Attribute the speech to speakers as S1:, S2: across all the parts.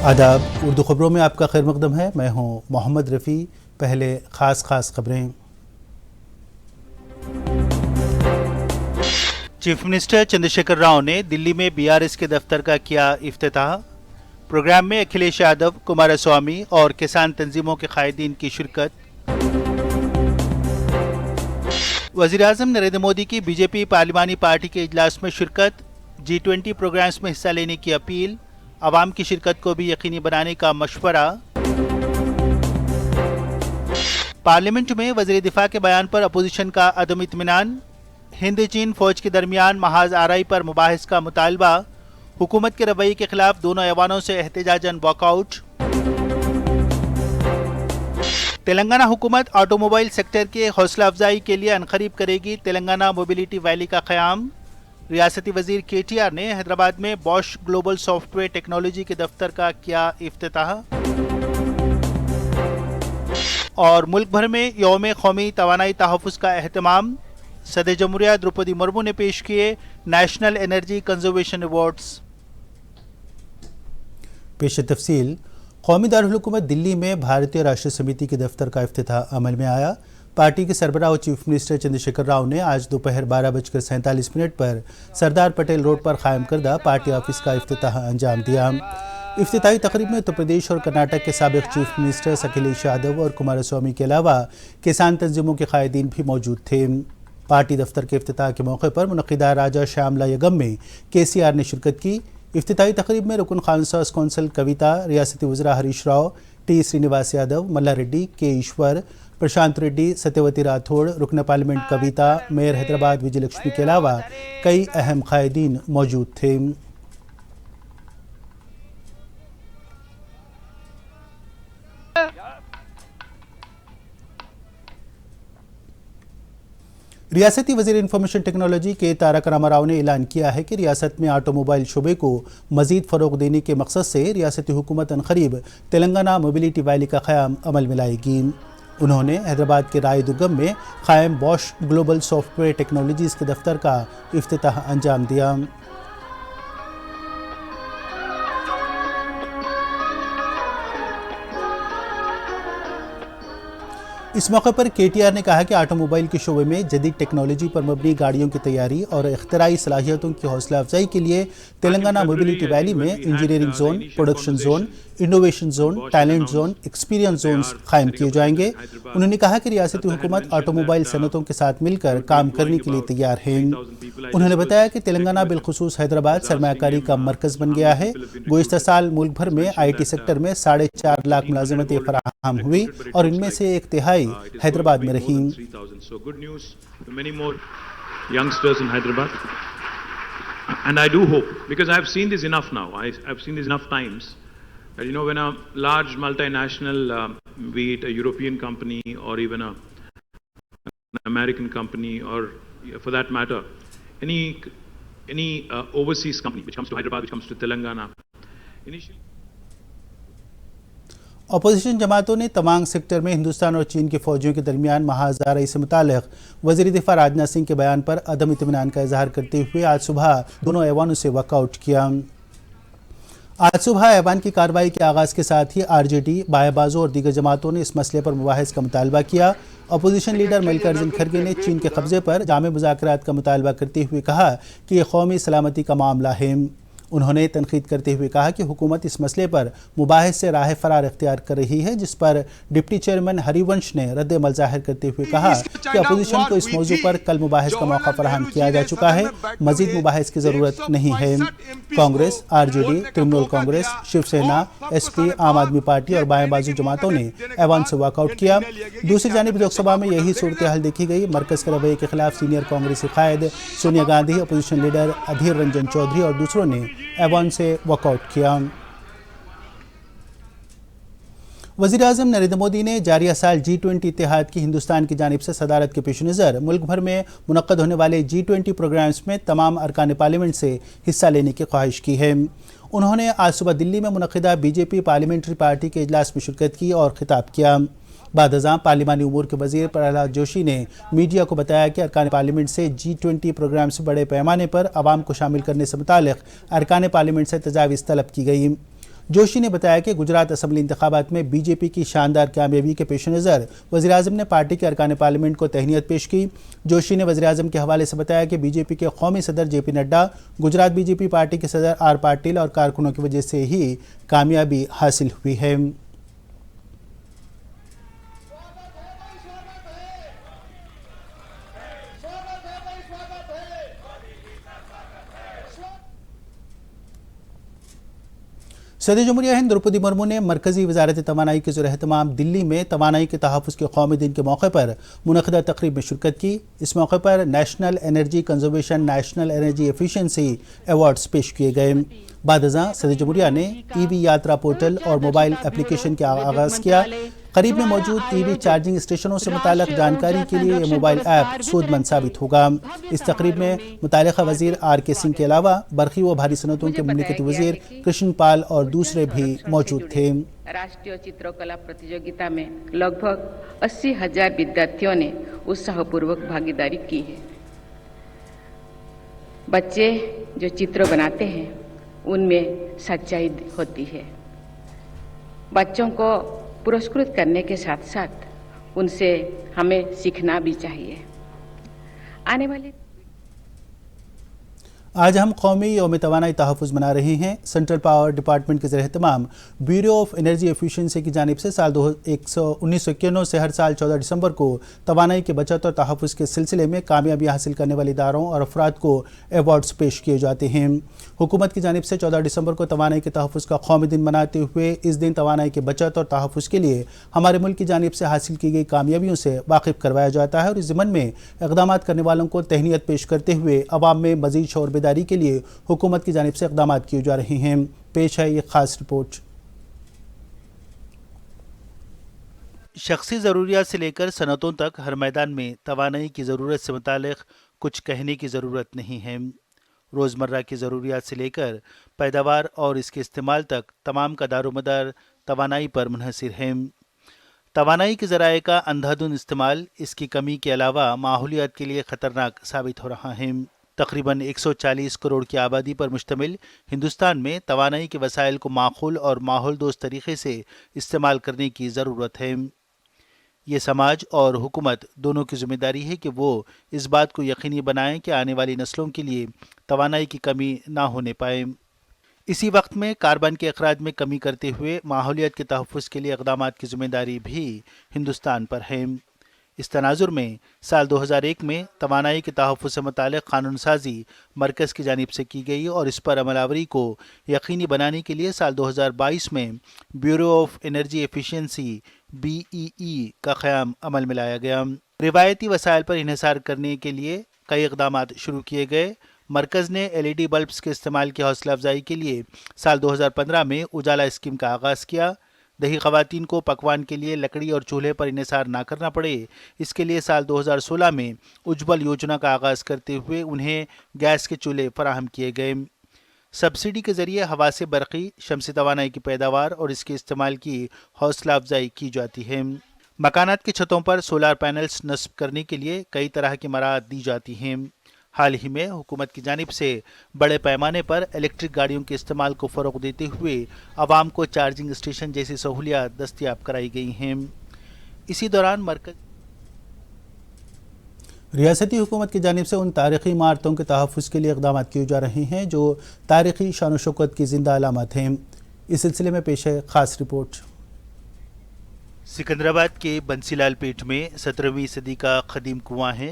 S1: آداب، اردو خبروں میں آپ کا خیر مقدم ہے۔ میں ہوں محمد رفیع۔ پہلے خاص خبریں۔ چیف منسٹر چندر شیکھر راؤ نے دلی میں BRS کے دفتر کا کیا افتتاح۔ پروگرام میں اکھلیش یادو، کمار سوامی اور کسان تنظیموں کے قائدین کی شرکت۔ وزیراعظم نریندر مودی کی BJP پارلیمانی پارٹی کے اجلاس میں شرکت۔ G20 پروگرامز میں حصہ لینے کی اپیل، عوام کی شرکت کو بھی یقینی بنانے کا مشورہ۔ پارلیمنٹ میں وزیر دفاع کے بیان پر اپوزیشن کا عدم اطمینان۔ ہند چین فوج کے درمیان محاذ آرائی پر مباحث کا مطالبہ، حکومت کے رویے کے خلاف دونوں ایوانوں سے احتجاجاً واک آؤٹ۔ تلنگانہ حکومت آٹو موبائل سیکٹر کے حوصلہ افزائی کے لیے عنقریب کرے گی تلنگانہ موبیلٹی ویلی کا قیام۔ ریاستی وزیر KTR نے حیدرآباد میں Bosch global software technology کے دفتر کا کیا افتتاح۔ اور ملک بھر میں یوم قومی توانائی تحفظ کا اہتمام، صدر جمہوریہ دروپدی مرمو نے پیش کیے نیشنل انرجی کنزرویشن ایوارڈز۔ پیش تفصیل۔ قومی دارالحکومت دلی میں بھارتیہ راشٹر سمیتی کے دفتر کا افتتاح عمل میں آیا۔ پارٹی کے سربراہ و چیف منسٹر چندر شیکھر راؤ نے آج دوپہر 12:47 پر سردار پٹیل روڈ پر قائم کردہ پارٹی آفس کا افتتاح انجام دیا۔ افتتاحی تقریب میں اتر پردیش اور کرناٹک کے سابق چیف منسٹر اکھلیش یادو اور کمار سوامی کے علاوہ کسان تنظیموں کے قائدین بھی موجود تھے۔ پارٹی دفتر کے افتتاح کے موقع پر منعقدہ راجا شیاملا یگم میں KCR نے شرکت کی۔ افتتاحی تقریب میں رکن خانساز کونسل کویتا، ریاستی وزراء ہریش راؤ، T سرینواس یادو، ملا ریڈی، K ایشور، پرشانت ریڈی، ستیوتی راتھوڑ، رکن پارلیمنٹ کویتا، میئر حیدرآباد وجے لکشمی کے علاوہ کئی اہم قائدین موجود تھے۔ ریاستی وزیر انفارمیشن ٹیکنالوجی کے تارک راما راؤ نے اعلان کیا ہے کہ ریاست میں آٹو موبائل شعبے کو مزید فروغ دینے کے مقصد سے ریاستی حکومت عنقریب تلنگانہ موبیلٹی ویلی کا قیام عمل میں لائے گی۔ انہوں نے حیدرآباد کے رائے درگم میں قائم Bosch global software technologies کے دفتر کا افتتاح انجام دیا۔ اس موقع پر KTR نے کہا کہ آٹو موبائل کے شعبے میں جدید ٹیکنالوجی پر مبنی گاڑیوں کی تیاری اور اختراعی صلاحیتوں کی حوصلہ افزائی کے لیے تلنگانہ موبیلٹی ویلی میں engineering zone, production zone, innovation zone, talent zone, experience zones قائم کیے جائیں گے۔ انہوں نے کہا کہ ریاستی حکومت آٹو موبائل صنعتوں کے ساتھ مل کر کام کرنے کے لیے تیار ہے۔ انہوں نے بتایا کہ تلنگانہ بالخصوص حیدرآباد سرمایہ کاری کا مرکز بن گیا ہے۔ گزشتہ سال ملک بھر میں IT سیکٹر میں 4.5 لاکھ ملازمتیں فراہم ہوئی اور ان میں سے 1/3 حیدرآباد میں رہیں۔
S2: So good news to many more youngsters in Hyderabad. And I do hope, because I've seen this enough now, I've seen this enough times, that when a large multinational, be it a European company or even an American company, or for that matter, any overseas company which comes to Hyderabad, which comes to Telangana, initially
S1: opposition جماعتوں نے Tamang sector میں ہندوستان اور چین کے فوجیوں کے درمیان محاذ آرائی سے متعلق وزیر دفاع راجناتھ سنگھ کے بیان پر عدم اطمینان کا اظہار کرتے ہوئے آج صبح دونوں ایوانوں سے واک آؤٹ کیا۔ آج صبح ایوان کی کارروائی کے آغاز کے ساتھ ہی RJD، بائیں بازو اور دیگر جماعتوں نے اس مسئلے پر مباحث کا مطالبہ کیا۔ اپوزیشن لیڈر ملکارجن کھڑگے نے چین کے قبضے پر جامع مذاکرات کا مطالبہ کرتے ہوئے کہا کہ یہ قومی سلامتی کا معاملہ ہے۔ انہوں نے تنقید کرتے ہوئے کہا کہ حکومت اس مسئلے پر مباحث سے راہ فرار اختیار کر رہی ہے، جس پر ڈپٹی چیئرمین ہری ونش نے رد عمل ظاہر کرتے ہوئے کہا کہ اپوزیشن کو اس موضوع پر کل مباحث کا موقع فراہم کیا جا چکا ہے، مزید مباحث کی ضرورت نہیں ہے۔ کانگریس، RJD، ترنمول کانگریس، شیو سینا، SP، عام آدمی پارٹی اور بائیں بازو جماعتوں نے ایوان سے واک آؤٹ کیا۔ دوسری جانب لوک سبھا میں یہی صورتحال دیکھی گئی۔ مرکز کے رویے کے خلاف سینئر کانگریسی قائد سونیا گاندھی، اپوزیشن لیڈر ادھیر رنجن چودھری اور دوسروں نے ایوان سے واک آؤٹ کیا۔ وزیر اعظم نریندر مودی نے جاریہ سال G20 اتحاد کی ہندوستان کی جانب سے صدارت کے پیش نظر ملک بھر میں منعقد ہونے والے G20 پروگرامز میں تمام ارکان پارلیمنٹ سے حصہ لینے کی خواہش کی ہے۔ انہوں نے آج صبح دلی میں منعقدہ BJP پارلیمنٹری پارٹی کے اجلاس میں شرکت کی اور خطاب کیا۔ بعد ازاں پارلیمانی امور کے وزیر پرہلاد جوشی نے میڈیا کو بتایا کہ ارکان پارلیمنٹ سے G20 پروگرام سے بڑے پیمانے پر عوام کو شامل کرنے سے متعلق ارکان پارلیمنٹ سے تجاویز طلب کی گئی۔ जोशी ने बताया कि गुजरात असम्बली इंतखाबात में बीजेपी की शानदार कामयाबी के पेश नज़र वज़ीर-ए-आज़म ने पार्टी के अरकान पार्लियामेंट को तहनीत पेश की। जोशी ने वज़ीर-ए-आज़म के हवाले से बताया कि बीजेपी के कौमी सदर JP Nadda, Gujarat BJP party के सदर आर पाटिल और कारकुनों की वजह से ही कामयाबी हासिल हुई है। सदर जमहूरिया हिंद द्रौपदी मुर्मू ने मरकजी वजारत तवानाई के ज़ेर-ए-एहतमाम दिल्ली में तवानाई के तहफ़्फ़ुज़ के कौमी दिन के मौके पर मुनक़दा तक़रीब में शिरकत की। इस मौके पर national energy conservation, national energy efficiency awards पेश किए गए। बाद-अज़ां सदर जमहूरिया ने ईवी यात्रा पोर्टल और मोबाइल एप्लीकेशन का आगाज़ किया। करीब में मौजूद ईवी चार्जिंग स्टेशनों से मुताल्लिक़ जानकारी के लिए ये मोबाइल ऐप सूदमंद साबित होगा। इस तकरीब में मुताल्लिक़ा वज़ीर आर.के. सिंह के अलावा बरक़ी व भारी सनअतों के मुमलिकती वज़ीर कृष्ण पाल और दूसरे भी मौजूद थे।
S3: राष्ट्रीय चित्रकला प्रतियोगिता में लगभग 80,000 विद्यार्थियों ने उत्साहपूर्वक भागीदारी की है। बच्चे जो चित्र बनाते हैं उनमें सच्चाई होती है। बच्चों को पुरस्कृत करने के साथ साथ उनसे हमें सीखना भी चाहिए। आने वाले
S1: आज हम कौमी यौम तवानाई तहफ़्फ़ुज़ मना रहे हैं। सेंट्रल पावर डिपार्टमेंट के ज़ेर-ए-एहतमाम ब्यूरो ऑफ एनर्जी एफिशिएंसी की जानिब से साल 1991 से हर साल 14 दिसंबर को तवानाई के बचत और तहफ़्फ़ुज़ के सिलसिले में कामयाबी हासिल करने वाले इदारों और अफराद को अवार्ड्स पेश किए जाते हैं। हुकूमत की जानिब से 14 दिसंबर को तवानाई के तहफ़्फ़ुज़ का कौमी दिन मनाते हुए इस दिन तवानाई के बचत और तहफ़्फ़ुज़ के लिए हमारे मुल्क की जानिब से हासिल की गई कामयाबियों से वाकिफ़ करवाया जाता है और इस ज़िमन में इक़दाम करने वालों को तहनीत पेश करते हुए अवाम में मज़ीद शऊर-बेदारी के लिए हुकूमत की जानिब से इक़दाम किए जा रहे हैं। पेश है ये खास रिपोर्ट।
S4: शख्सी ज़रूरियात से लेकर सनतों तक हर मैदान में तवानाई की ज़रूरत से मुतालिक कुछ कहने की ज़रूरत नहीं है। रोज़मर्रा की ज़रूरियात से लेकर पैदावार और इसके इस्तेमाल तक तमाम का दारोमदार तवानाई पर मुनहसिर है। तवानाई के ज़राए का अंधाधुंध इस्तेमाल इसकी कमी के अलावा माहौलियात के लिए ख़तरनाक साबित हो रहा है। तकरीबन 140 करोड़ की आबादी पर मुश्तमिल हिंदुस्तान में तवानाई के वसाइल को माकूल और माहौल दोस्त तरीके से इस्तेमाल करने की ज़रूरत है। ये समाज और हुकूमत दोनों की ज़िम्मेदारी है कि वो इस बात को यकीनी बनाएं कि आने वाली नस्लों के लिए तवानाई की कमी ना होने पाए। इसी वक्त में कार्बन के अखराज में कमी करते हुए माहौलियत के तहफ़्फ़ुज़ के लिए इक़दामात की ज़िम्मेदारी भी हिंदुस्तान पर है। इस तनाजुर में साल 2001 में तवानाई के तहफ़्फ़ुज़ से मुताल्लिक़ कानून साज़ी मरकज़ की जानिब से की गई और इस पर अमलावरी को यकीनी बनाने के लिए साल 2022 में bureau of energy efficiency BEE का क़याम अमल में लाया गया। रिवायती वसाइल पर इन्हिसार करने के लिए कई इक़दामात शुरू किए गए। मरकज़ ने LED बल्ब्स के इस्तेमाल की हौसला अफजाई के लिए साल 2015 में उजाला स्कीम का आगाज़ किया। दही ख़वातीन को पकवान के लिए लकड़ी और चूल्हे पर इन्हिसार ना करना पड़े, इसके लिए साल 2016 में उज्ज्वल योजना का आगाज़ करते हुए उन्हें गैस के चूल्हे फराहम किए गए। सब्सिडी के ज़रिए हवा से बरक़ी शमसी तवानाई की पैदावार और इसके इस्तेमाल की हौसला अफजाई की जाती है। मकानात की छतों पर सोलार पैनल्स नस्ब करने के लिए कई तरह की मराहत दी जाती हैं। हाल ही में हुकूमत की जानिब से बड़े पैमाने पर इलेक्ट्रिक गाड़ियों के इस्तेमाल को फ़रोग़ देते हुए आवाम को चार्जिंग स्टेशन जैसी सहूलियात दस्तयाब कराई गई हैं। इसी दौरान मरकज़
S1: रियासती हुकूमत की जानिब से उन तारीख़ी इमारतों के तहफ़्फ़ुज़ के लिए इक़दाम किए जा रहे हैं जो तारीख़ी शान व शौकत की ज़िंदा अलामत हैं। इस सिलसिले में पेश है ख़ास रिपोर्ट।
S4: सिकंदराबाद के बंसीलाल पेट में 17वीं सदी का क़दीम कुआं है।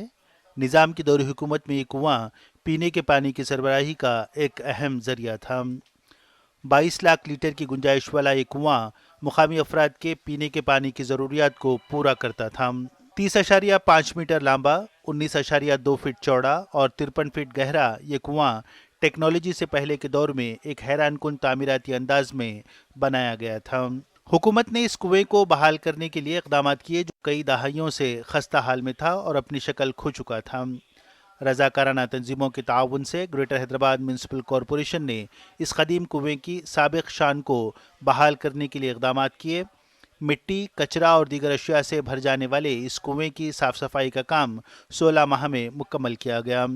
S4: निज़ाम की दौर हुकूमत में ये कुआं पीने के पानी की सरबराही का एक अहम ज़रिया था। 22 लाख लीटर की गुंजाइश वाला ये कुआं मुकामी अफराद के पीने के पानी की ज़रूरियात को पूरा करता था। 30.5 मीटर लंबा, 19.2 फीट चौड़ा और 53 फीट गहरा ये कुआं टेक्नोलॉजी से पहले के दौर में एक हैरानकुन तामीराती अंदाज में बनाया गया था। हुकूमत ने इस कुएं को बहाल करने के लिए इक़दाम किए जो कई दहाइयों से खस्ता हाल में था और अपनी शक्ल खो चुका था। रज़ाकाराना तंजीमों के ताउन से ग्रेटर हैदराबाद म्यूनसिपल कॉरपोरेशन ने इस कदीम कुएं की साबिक़ शान को बहाल करने के लिए इक़दाम किए। मिट्टी, कचरा और दीगर अशिया से भर जाने वाले इस कुएं की साफ़ सफाई का काम 16 माह में मुकम्मल किया गया।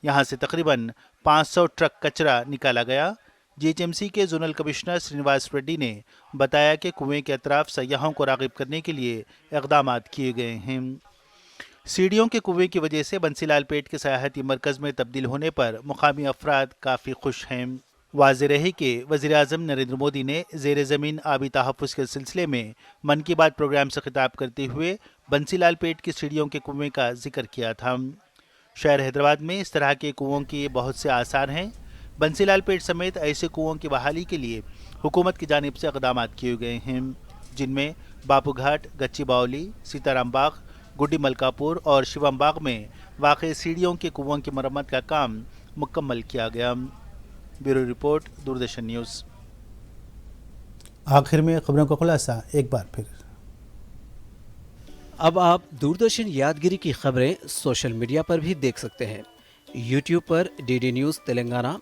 S4: यहाँ से तकरीबन 500 ट्रक कचरा निकाला गया। GHMC के जोनल कमिश्नर श्रीनिवास रेड्डी ने बताया कि कुएं के अतराफ सयाहों को राग़िब करने के लिए इक़दाम किए गए हैं। सीढ़ियों के कुएं की वजह से बंसीलाल पेट के सयाहती मरकज़ में तब्दील होने पर मुकामी अफराद काफ़ी खुश हैं। वाज़ेह रहे कि वज़ीर-ए-आज़म नरेंद्र मोदी ने ज़ेर ज़मीन आबी तहफ़्फ़ुज़ के सिलसिले में मन की बात प्रोग्राम से खिताब करते हुए बंसीलाल पेट की सीढ़ियों के कुएं का जिक्र किया था। शहर हैदराबाद में इस तरह के कुओं के बहुत से आसार हैं। बंसीलाल पेट समेत ऐसे कुओं की बहाली के लिए हुकूमत की जानिब से इक़दाम किए गए हैं, जिनमें बापू घाट, गच्ची बावली, सीताराम बाग, गुड्डी मलकापुर और शिवम बाग में वाक़ सीढ़ियों के कुओं की मरम्मत का काम मुकम्मल किया गया। Bureau report, Doordarshan news.
S1: आखिर में खबरों का खुलासा एक बार फिर।
S5: अब आप दूरदर्शन यादगिरी की खबरें सोशल मीडिया पर भी देख सकते हैं। यूट्यूब पर DD न्यूज़ तेलंगाना,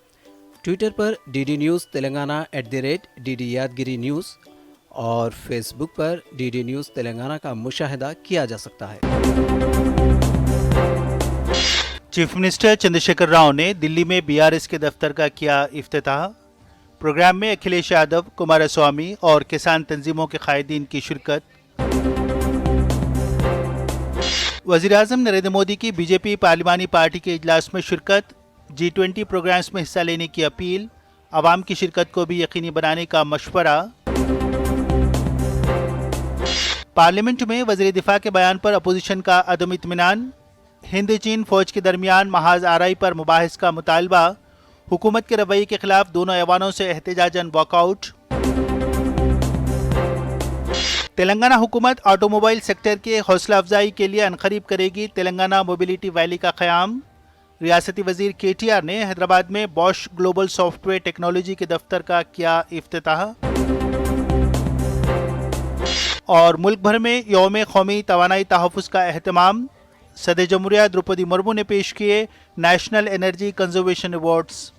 S5: ट्विटर पर DD न्यूज़ तेलंगाना @DD यादगिरी न्यूज़ और फेसबुक पर DD न्यूज़ तेलंगाना का मुशाहिदा किया जा सकता है।
S4: चीफ मिनिस्टर चंद्रशेखर राव ने दिल्ली में BRS के दफ्तर का किया इफ्तिताह। प्रोग्राम में अखिलेश यादव, कुमारस्वामी और किसान तंजीमों के कायदीन की शिरकत। वज़ीर-ए-आज़म नरेंद्र मोदी की बीजेपी पार्लिमानी पार्टी के इजलास में शिरकत। G20 प्रोग्राम्स में हिस्सा लेने की अपील। आवाम की शिरकत को भी यकीनी बनाने का मशवरा। पार्लियामेंट में वज़ीर दिफा के बयान पर अपोजिशन का अदम इत्मीनान। हिंद चीन फौज के दरमियान महाज आरई पर मुबाहिस का मुतालबा। हुकूमत के रवैये के खिलाफ दोनों ऐवानों से एहतजाजन वॉकआउट। तेलंगाना हुकूमत ऑटोमोबाइल सेक्टर के हौसला अफजाई के लिए अनकरीब करेगी तेलंगाना मोबिलिटी वैली का क़याम। रियासती वज़ीर KTR ने हैदराबाद में बॉश ग्लोबल सॉफ्टवेयर टेक्नोलॉजी के दफ्तर का किया इफ्तिताह। और मुल्क भर में यौम कौमी तवानाई तहफ़्फ़ुज़ का एहतमाम। सदर जमहूरिया द्रौपदी मुर्मू ने पेश किए नेशनल एनर्जी कंजर्वेशन अवार्ड्स।